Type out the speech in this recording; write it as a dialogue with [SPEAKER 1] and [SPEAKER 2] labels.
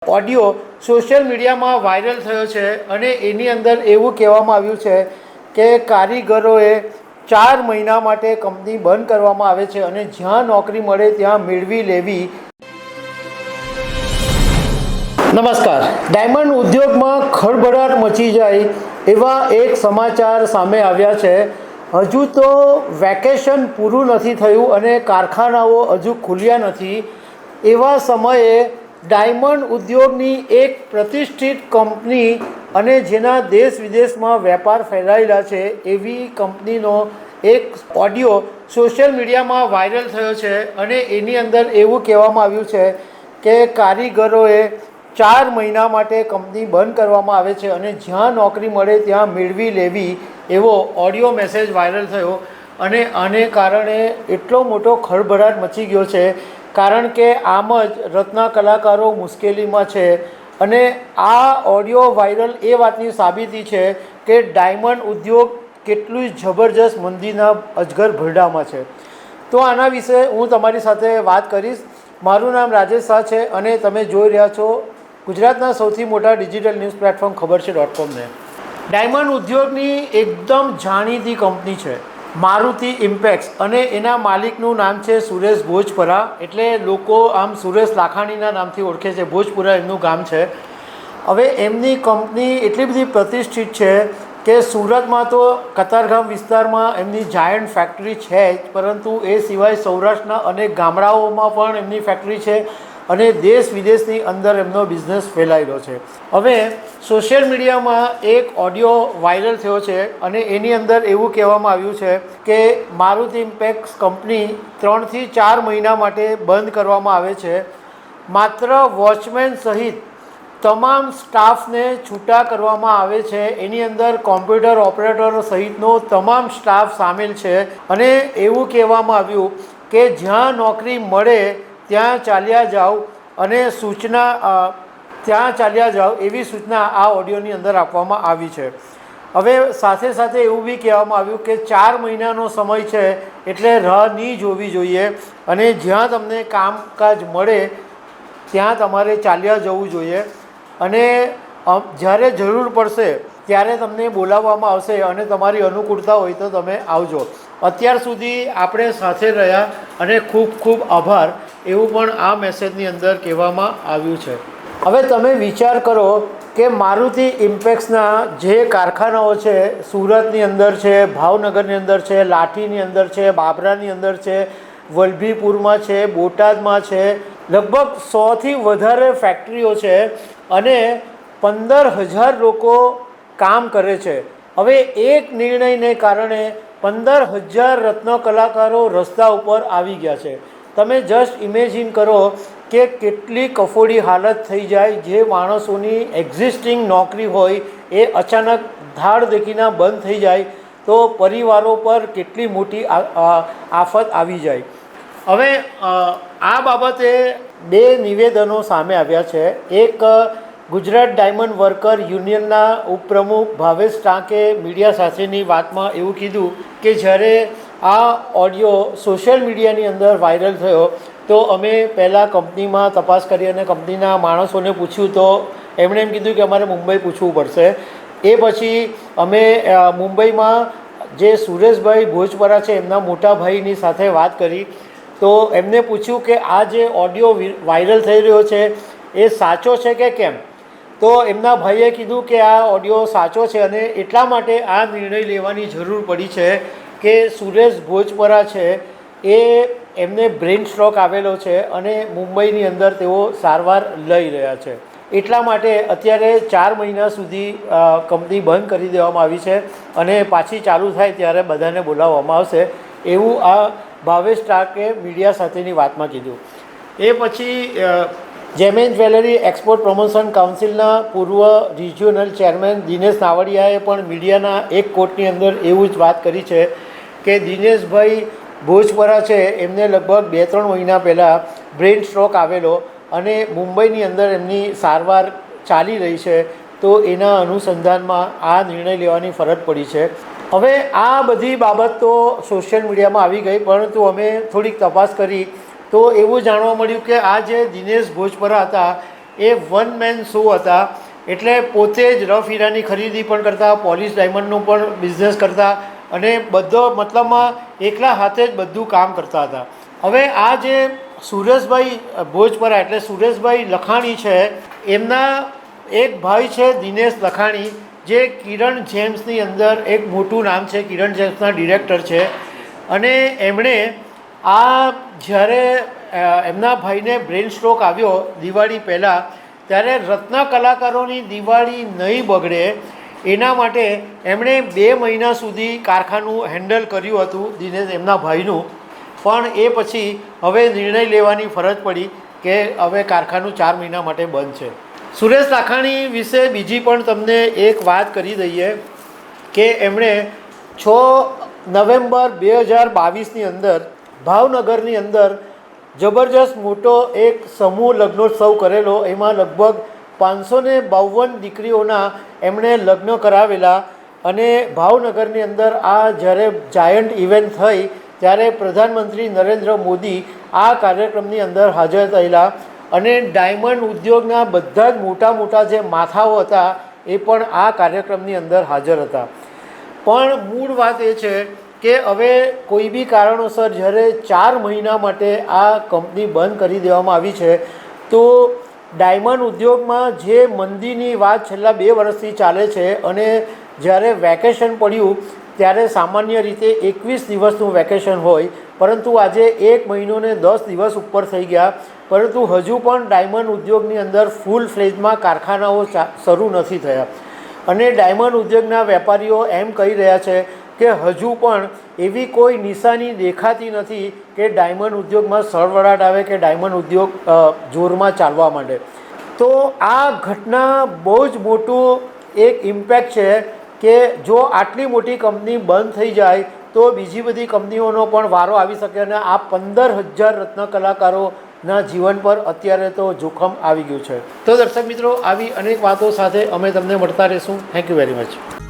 [SPEAKER 1] Audio social મીડિયામાં viral થયો છે અને એની અંદર એવું કહેવામાં આવ્યું છે કે કારીગરોએ 4 મહિના માટે કંપની બંધ કરવામાં આવે છે અને જ્યાં નોકરી મળે ત્યાં મેળવી લેવી। નમસ્કાર। ડાયમંડ ઉદ્યોગમાં ખળભળાટ મચી જાય એવા એક સમાચાર સામે આવ્યા છે। હજુ તો વેકેશન પૂરું નથી થયું અને કારખાનાઓ હજુ ખુલ્યા નથી। એવા સમયે ડાયમંડ ઉદ્યોગની એક પ્રતિષ્ઠિત કંપની અને જેના દેશ વિદેશમાં વેપાર ફેલાયેલા છે એવી કંપનીનો એક ઓડિયો સોશિયલ મીડિયામાં વાયરલ થયો છે અને એની અંદર એવું કહેવામાં આવ્યું છે કે કારીગરોએ 4 મહિના માટે કંપની બંધ કરવામાં આવે છે અને જ્યાં નોકરી મળે ત્યાં મેળવી લેવી એવો ઓડિયો મેસેજ વાયરલ થયો અને આને કારણે એટલો મોટો ખળભળાટ મચી ગયો છે કારણ કે આમ જ રત્ન કલાકારો મુશ્કેલીમાં છે અને આ ઓડિયો વાયરલ એ વાતની સાબિતી છે કે ડાયમંડ ઉદ્યોગ કેટલું જબરજસ્ત મંદીના અજગર ભરડામાં છે। તો આના વિશે હું તમારી સાથે વાત કરીશ। મારું નામ રાજેશ શાહ છે અને તમે જોઈ રહ્યા છો ગુજરાતના સૌથી મોટા ડિજિટલ ન્યૂઝ પ્લેટફોર્મ ખબર છે.com ને। ડાયમંડ ઉદ્યોગની એકદમ જાણીતી કંપની છે મારુતિ ઇમ્પેક્સ અને એના માલિકનું નામ છે સુરેશ ભોજપરા, એટલે લોકો આમ સુરેશ લાખાણીના નામથી ઓળખે છે। ભોજપુરા એમનું ગામ છે। હવે એમની કંપની એટલી બધી પ્રતિષ્ઠિત છે કે સુરતમાં તો કતારગામ વિસ્તારમાં એમની જાયન્ટ ફેક્ટરી છે જ, પરંતુ એ સિવાય સૌરાષ્ટ્રના અનેક ગામડાઓમાં પણ એમની ફેક્ટરી છે અને દેશ વિદેશની અંદર એમનો બિઝનેસ ફેલાયેલો છે। હવે સોશિયલ મીડિયામાં એક ઓડિયો વાયરલ થયો છે અને એની અંદર એવું કહેવામાં આવ્યું છે કે મારુતિ ઇમ્પેક્સ કંપની 3 થી 4 મહિના માટે બંધ કરવામાં આવે છે। માત્ર વોચમેન સહિત તમામ સ્ટાફને છૂટા કરવામાં આવે છે। એની અંદર કોમ્પ્યુટર ઓપરેટર સહિતનો તમામ સ્ટાફ સામેલ છે અને એવું કહેવામાં આવ્યું કે જ્યાં નોકરી મળે ત્યાં ચાલ્યા જાઓ અને ત્યાં ચાલ્યા જાઓ એવી સૂચના આ ઓડિયોની અંદર આપવામાં આવી છે। હવે સાથે સાથે એવું બી કહેવામાં આવ્યું કે 4 મહિનાનો સમય છે એટલે રાહ નહીં જોવી જોઈએ અને જ્યાં તમને કામકાજ મળે ત્યાં તમારે ચાલ્યા જવું જોઈએ અને જ્યારે જરૂર પડશે ત્યારે તમને બોલાવવામાં આવશે અને તમારી અનુકૂળતા હોય તો તમે આવજો। અત્યાર સુધી આપણે સાથે રહ્યા અને ખૂબ ખૂબ આભાર એવું પણ આ મેસેજની અંદર કહેવામાં આવ્યું છે। હવે તમે વિચાર કરો કે મારુતિ ઇમ્પેક્સના જે કારખાનાઓ છે સુરતની અંદર છે, ભાવનગરની અંદર છે, લાઠીની અંદર છે, બાબરાની અંદર છે, વલભીપુરમાં છે, બોટાદમાં છે, લગભગ 100થી વધારે ફેક્ટરીઓ છે અને 15,000 લોકો કામ કરે છે। હવે એક નિર્ણયને કારણે 15,000 રત્ન કલાકારો રસ્તા ઉપર આવી ગયા છે। તમે જસ્ટ ઇમેજિન કરો કે કેટલી કફોડી હાલત થઈ જાય જે માણસોની એક્ઝિસ્ટિંગ નોકરી હોય એ અચાનક ધાડ દેખીના બંધ થઈ જાય તો પરિવારો પર કેટલી મોટી આફત આવી જાય। હવે આ બાબતે 2 નિવેદનો સામે આવ્યા છે। એક ગુજરાત ડાયમંડ વર્કર યુનિયનના ઉપપ્રમુખ ભાવેશ ટાંકે મીડિયા સાથેની વાતમાં એવું કીધું કે જ્યારે આ ઓડિયો સોશિયલ મીડિયાની અંદર વાયરલ થયો તો અમે પહેલાં કંપનીમાં તપાસ કરી અને કંપનીના માણસોને પૂછ્યું તો એમણે એમ કીધું કે અમારે મુંબઈ પૂછવું પડશે। એ પછી અમે મુંબઈમાં જે સુરેશભાઈ ભોજપરા છે એમના મોટા ભાઈની સાથે વાત કરી તો એમને પૂછ્યું કે આ જે ઓડિયો વાયરલ થઈ રહ્યો છે એ સાચો છે કે કેમ, તો એમના ભાઈએ કીધું કે આ ઓડિયો સાચો છે અને એટલા માટે આ નિર્ણય લેવાની જરૂર પડી છે કે સુરેશ ભોજપરા છે એ એમને બ્રેઇન સ્ટ્રોક આવેલો છે અને મુંબઈની અંદર તેઓ સારવાર લઈ રહ્યા છે। એટલા માટે અત્યારે 4 મહિના સુધી કંપની બંધ કરી દેવામાં આવી છે અને પાછી ચાલુ થાય ત્યારે બધાને બોલાવવામાં આવશે એવું આ ભાવેશ ટાંકે મીડિયા સાથેની વાતમાં કીધું। એ પછી જેમેન જ્વેલરી એક્સપોર્ટ પ્રમોશન કાઉન્સિલના પૂર્વ રિજિયોનલ ચેરમેન દિનેશ નાવડિયાએ પણ મીડિયાના એક કોટની અંદર એવું જ વાત કરી છે કે દિનેશભાઈ ભોજપરા છે એમને લગભગ 2-3 મહિના પહેલાં બ્રેઇન સ્ટ્રોક આવેલો અને મુંબઈની અંદર એમની સારવાર ચાલી રહી છે તો એના અનુસંધાનમાં આ નિર્ણય લેવાની ફરજ પડી છે। હવે આ બધી બાબત તો સોશિયલ મીડિયામાં આવી ગઈ, પરંતુ અમે થોડીક તપાસ કરી તો એવું જાણવા મળ્યું કે આ જે દિનેશ ભોજપરા હતા એ વન મેન શો હતા. એટલે પોતે જ રફ હીરાની ખરીદી પણ કરતા, પોલિશ ડાયમંડનું પણ બિઝનેસ કરતા અને બધો મતલબમાં એકલા હાથે જ બધું કામ કરતા હતા. હવે આ જે સુરેશભાઈ ભોજપરા એટલે સુરેશભાઈ લખાણી છે, એમના એક ભાઈ છે દિનેશ લખાણી, જે કિરણ જેમ્સની અંદર એક મોટું નામ છે, કિરણ જેમ્સના ડિરેક્ટર છે. અને એમણે આ જ્યારે એમના ભાઈને બ્રેન સ્ટ્રોક આવ્યો દિવાળી પહેલાં, ત્યારે રત્ન કલાકારોની દિવાળી નહીં બગડે એના માટે એમણે 2 મહિના સુધી કારખાનું હેન્ડલ કર્યું હતું દિનેશ એમના ભાઈનું. પણ એ પછી હવે નિર્ણય લેવાની ફરજ પડી કે હવે કારખાનું 4 મહિના માટે બંધ છે. સુરેશ લાખાણી વિશે બીજી પણ તમને એક વાત કરી દઈએ કે એમણે 6 નવેમ્બર 2022ની અંદર ભાવનગરની અંદર જબરજસ્ત મોટો એક સમૂહ લગ્નોત્સવ કરેલો. એમાં લગભગ 552 દીકરીઓના એમણે લગ્ન કરાવેલા. અને ભાવનગરની અંદર આ જ્યારે જાયન્ટ ઇવેન્ટ થઈ ત્યારે પ્રધાનમંત્રી નરેન્દ્ર મોદી આ કાર્યક્રમની અંદર હાજર થયેલા. અને ડાયમંડ ઉદ્યોગના બધા જ મોટા મોટા જે માથાઓ હતા એ પણ આ કાર્યક્રમની અંદર હાજર હતા. પણ મૂળ વાત એ છે કે હવે કોઈ બી કારણોસર જ્યારે 4 મહિના માટે આ કંપની બંધ કરી દેવામાં આવી છે, તો ડાયમંડ ઉદ્યોગમાં જે મંદીની વાત છેલ્લા 2 વર્ષથી ચાલે છે અને જ્યારે વેકેશન પડ્યું ત્યારે સામાન્ય રીતે 21 દિવસનું વેકેશન હોય, પરંતુ આજે 1 મહિનો ને 10 દિવસ ઉપર થઈ ગયા, પરંતુ હજુ પણ ડાયમંડ ઉદ્યોગની અંદર ફૂલ ફ્લેજમાં કારખાનાઓ શરૂ નથી થયા. અને ડાયમંડ ઉદ્યોગના વેપારીઓ એમ કહી રહ્યા છે કે હજુ પણ એવી કોઈ નિશાની દેખાતી નથી કે ડાયમંડ ઉદ્યોગમાં સળવળાટ આવે કે ડાયમંડ ઉદ્યોગ જોરમાં ચાલવા માંડે. તો આ ઘટના બહુ જ મોટું એક ઇમ્પેક્ટ છે કે જો આટલી મોટી કંપની બંધ થઈ જાય તો બીજી બધી કંપનીઓનો પણ વારો આવી શકે. અને આ 15,000 રત્ન કલાકારોના જીવન પર અત્યારે તો જોખમ આવી ગયું છે. તો દર્શક મિત્રો, આવી અનેક વાતો સાથે અમે તમને મળતા રહીશું. Thank you very much.